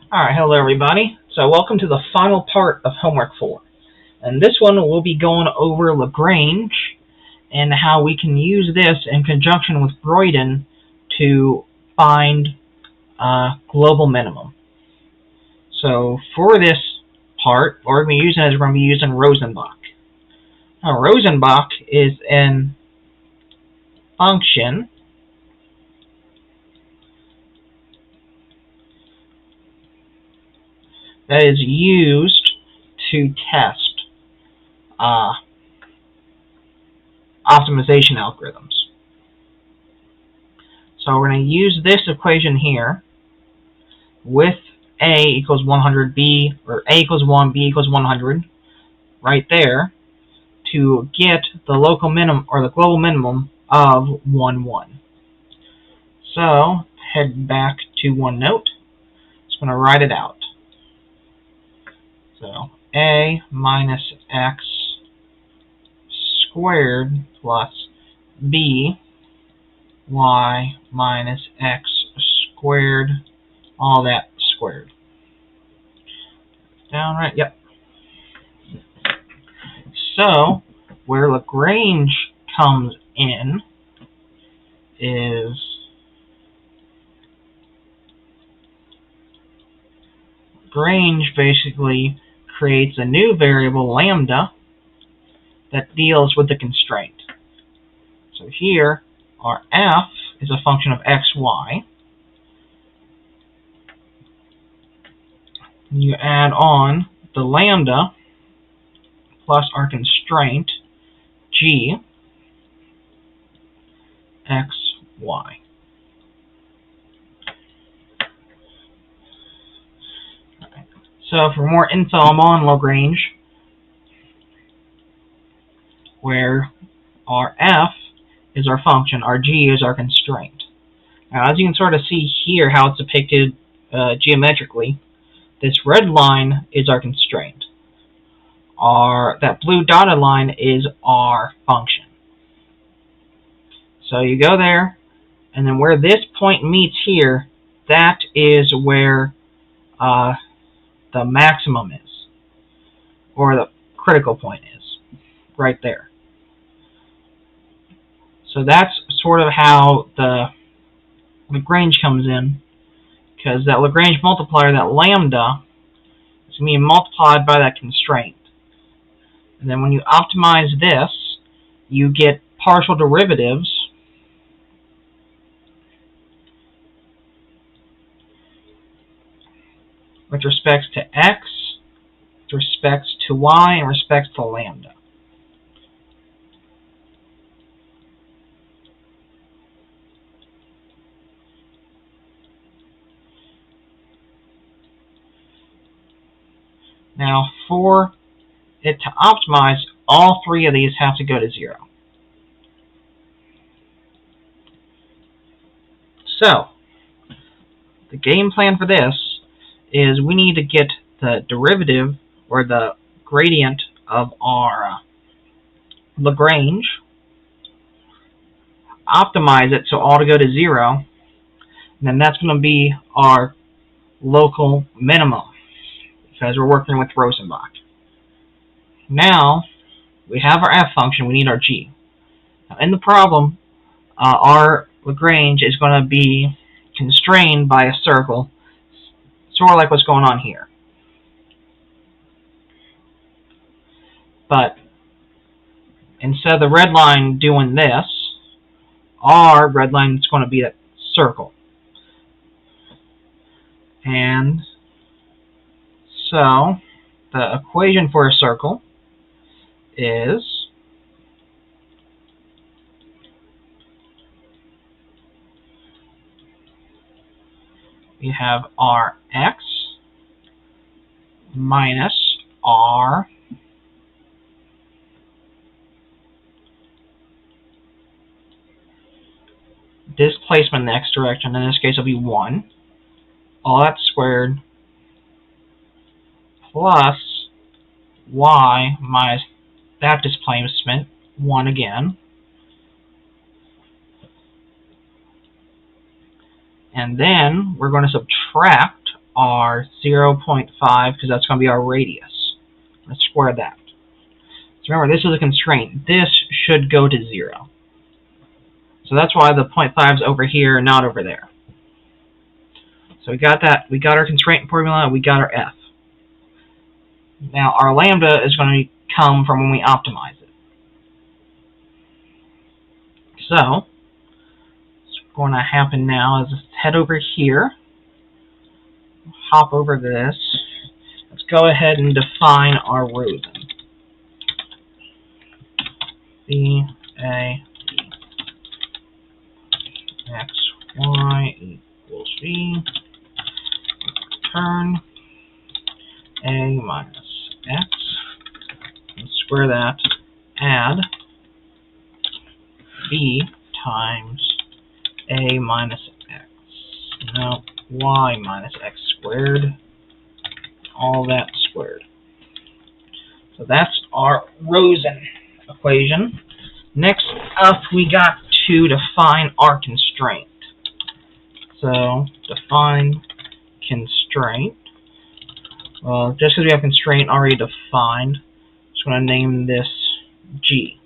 Alright, hello everybody. So welcome to the final part of Homework 4. And this one we'll be going over Lagrange and how we can use this in conjunction with Broyden to find global minimum. So for this part, what we're going to be using Rosenbach. Now Rosenbach is a function that is used to test optimization algorithms. So we're going to use this equation here with A equals 100, B, or A equals 1, B equals 100, right there, to get the local minimum, or the global minimum of 1, 1. So, head back to OneNote. Just going to write it out. So, A minus X squared plus B Y minus X squared, all that squared. Down right? Yep. So, where Lagrange comes in is Lagrange basically creates a new variable, lambda, that deals with the constraint. So here, our f is a function of x, y. You add on the lambda plus our constraint, g, x, y. So for more info on Lagrange, where our f is our function, our g is our constraint. Now, as you can sort of see here how it's depicted geometrically, this red line is our constraint. That blue dotted line is our function. So you go there, and then where this point meets here, that is where the maximum is, or the critical point is, right there. So that's sort of how the Lagrange comes in, because that Lagrange multiplier, that lambda, is going to be multiplied by that constraint. And then when you optimize this, you get partial derivatives with respect to x, with respect to y, and with respect to lambda. Now, for it to optimize, all three of these have to go to 0. So, the game plan for this is we need to get the derivative, or the gradient, of our Lagrange, optimize it so all to go to 0, and then that's going to be our local minimum, because we're working with Rosenbach. Now, we have our f function, we need our g. Now, in the problem, our Lagrange is going to be constrained by a circle, sort of like what's going on here. But instead of the red line doing this, our red line is going to be that circle. And so the equation for a circle is we have Rx minus R displacement in the x direction, in this case it'll be 1, all that squared, plus y minus that displacement, 1 again, and then we're going to subtract our 0.5 because that's going to be our radius. Let's square that. So remember, this is a constraint. This should go to 0. So that's why the 0.5 is over here, not over there. So we got that. We got our constraint formula. We got our f. Now our lambda is going to come from when we optimize it. So what's going to happen now is let's head over here, hop over this. Let's go ahead and define our Rosen. B A D x y equals v. Return a minus x. And square that. Add b times a minus x. No, y minus x squared. All that squared. So that's our Rosen equation. Next up, we got to define our constraint. So define constraint. Well, just because we have constraint already defined, I'm just going to name this G.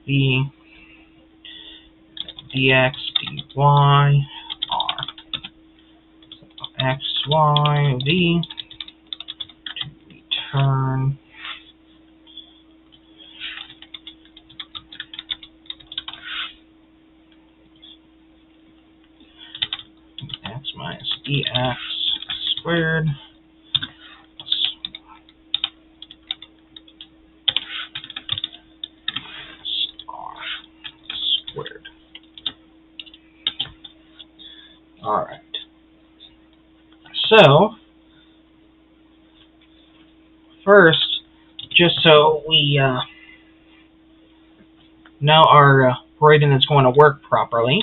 B dx dy r. So x, y, v to return x minus dx squared r squared. Alright. So, first, just so we know our Rosen is going to work properly,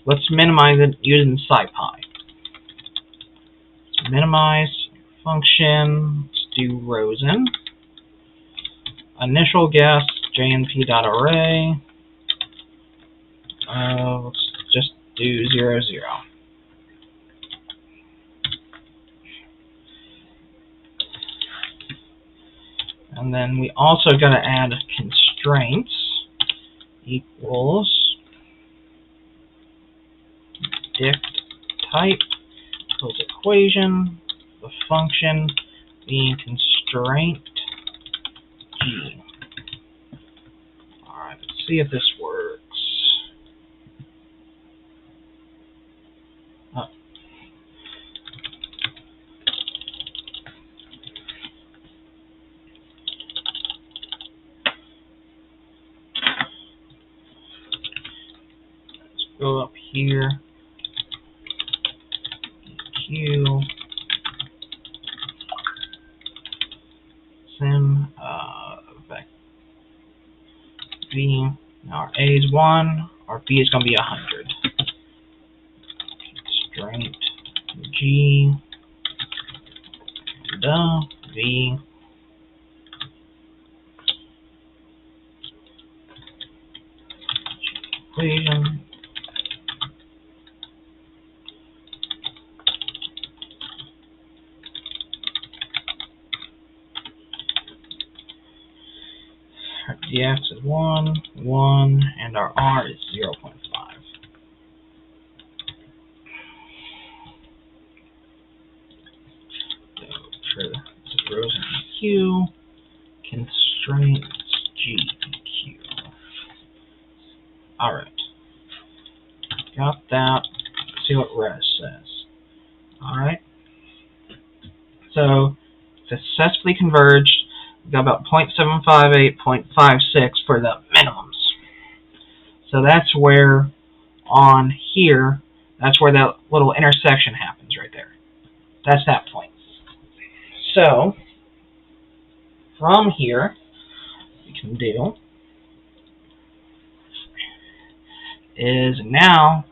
let's minimize it using SciPy. Let's minimize function. Let's do Rosen. Initial guess jnp.array. Let's just do 0, 0. And then we also got to add constraints equals dict type equals equation, the function being constraint G. Alright, let's see if this works. Let's go up here. Q sim v. Now our A is 1, our B is going to be 100. Constraint G and V equation. Our dx is 1, 1, and our r is 0.5. So for this is Rosen Q, constraints G, Q. Alright. Got that. Let's see what res says. Alright. So, successfully converged. We've got about 0.758, 0.56 for the minimums. So that's where, on here, that's where that little intersection happens right there. That's that point. So, from here, what we can do is now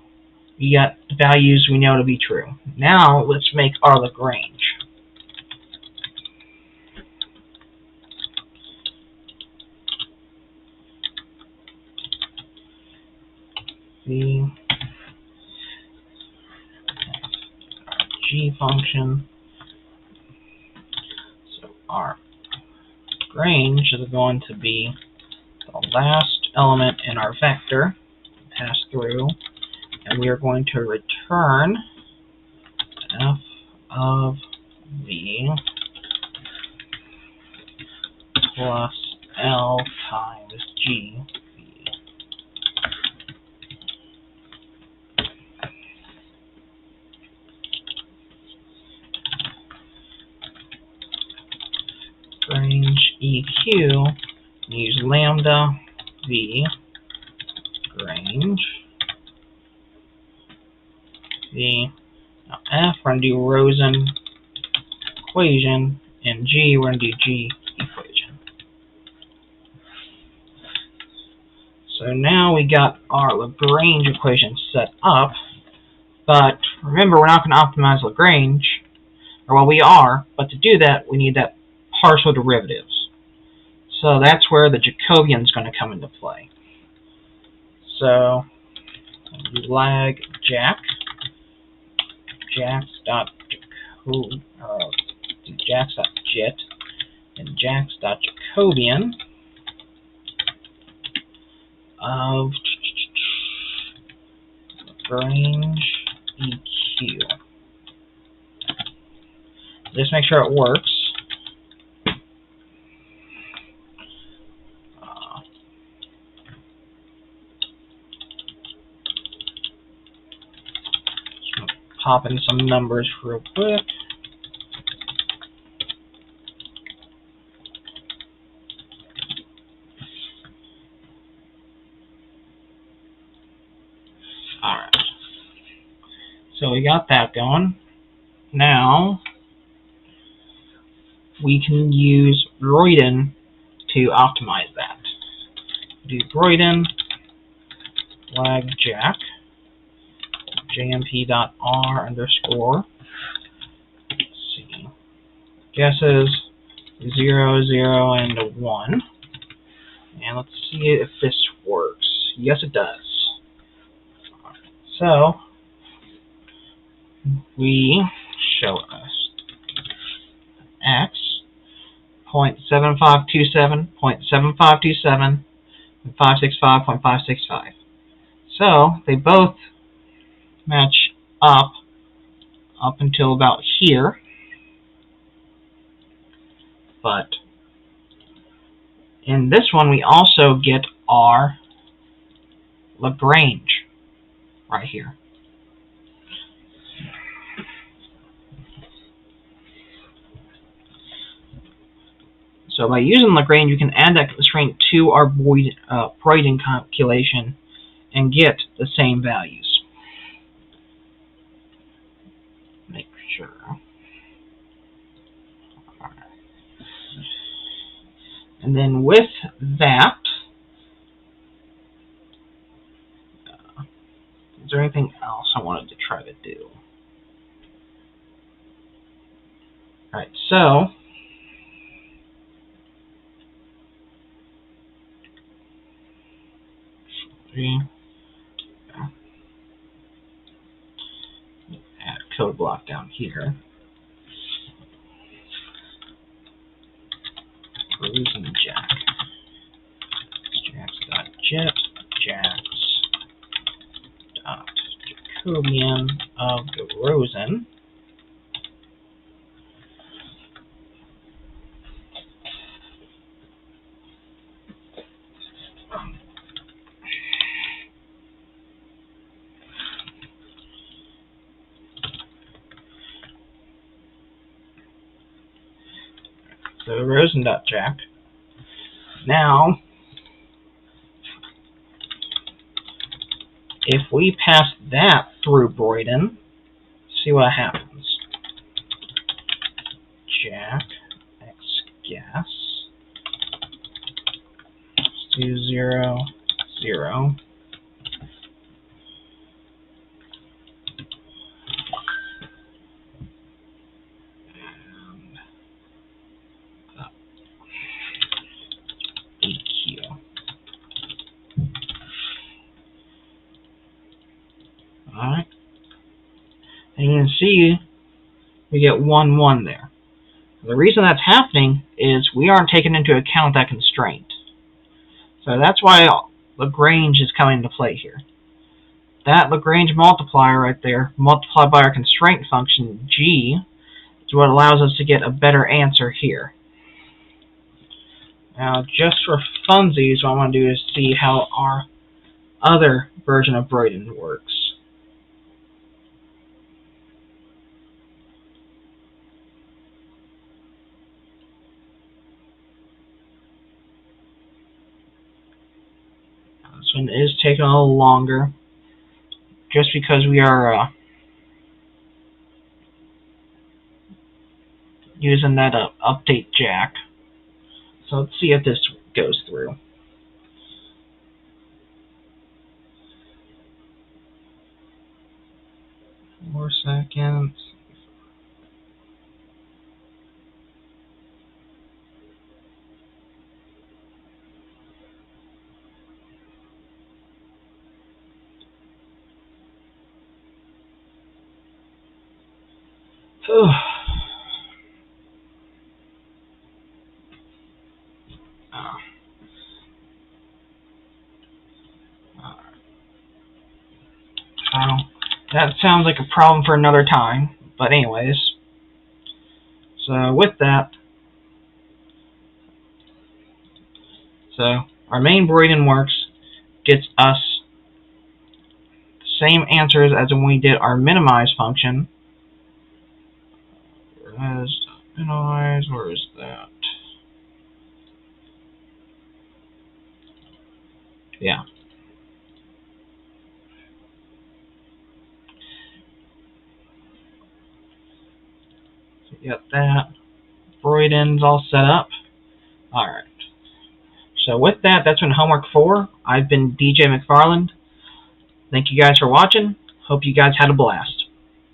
we got the values we know to be true. Now let's make our Lagrange. G function. So our Lagrange is going to be the last element in our vector pass through, and we are going to return f of v plus L times G. Lagrange EQ, use lambda v Lagrange v. Now F, we're going to do Rosen equation, and G, we're going to do G equation. So now we got our Lagrange equation set up, but remember, we're not going to optimize Lagrange, or well, we are, but to do that, we need that partial derivatives. So that's where the Jacobian is going to come into play. So lag jack, jax.jit, and jax.jacobian of Lagrange EQ. Just make sure it works. Pop in some numbers real quick. Alright. So we got that going. Now we can use Broyden to optimize that. Do Broyden lag jack jmp.r underscore, let's see, guesses 0, 0, and 1. And let's see if this works. Yes, it does. So we show us x 0.7527, 0.7527, and 565.565. So they both match up until about here, but in this one we also get our Lagrange right here. So by using Lagrange, you can add that constraint to our Broyden calculation and get the same values. Make sure. And then with that, is there anything else I wanted to try to do? Alright, so add a code block down here. Rosen jack. Jax.jet, Jax.Jacobian of the Rosen. So Rosen.jack. Now, if we pass that through Broyden, see what happens. Jack x gas do 0, 0. Alright. And you can see we get 1, 1 there. The reason that's happening is we aren't taking into account that constraint. So that's why Lagrange is coming into play here. That Lagrange multiplier right there, multiplied by our constraint function, g, is what allows us to get a better answer here. Now, just for funsies, what I want to do is see how our other version of Broyden works. Now, this one is taking a little longer, just because we are using that update jack. So let's see if this goes through. Four seconds. That sounds like a problem for another time, but anyways. So with that, our main Broyden works gets us the same answers as when we did our minimize function. Where is that? Yeah. So you got that. Broyden's all set up. Alright. So with that, that's been Homework 4. I've been DJ McFarland. Thank you guys for watching. Hope you guys had a blast.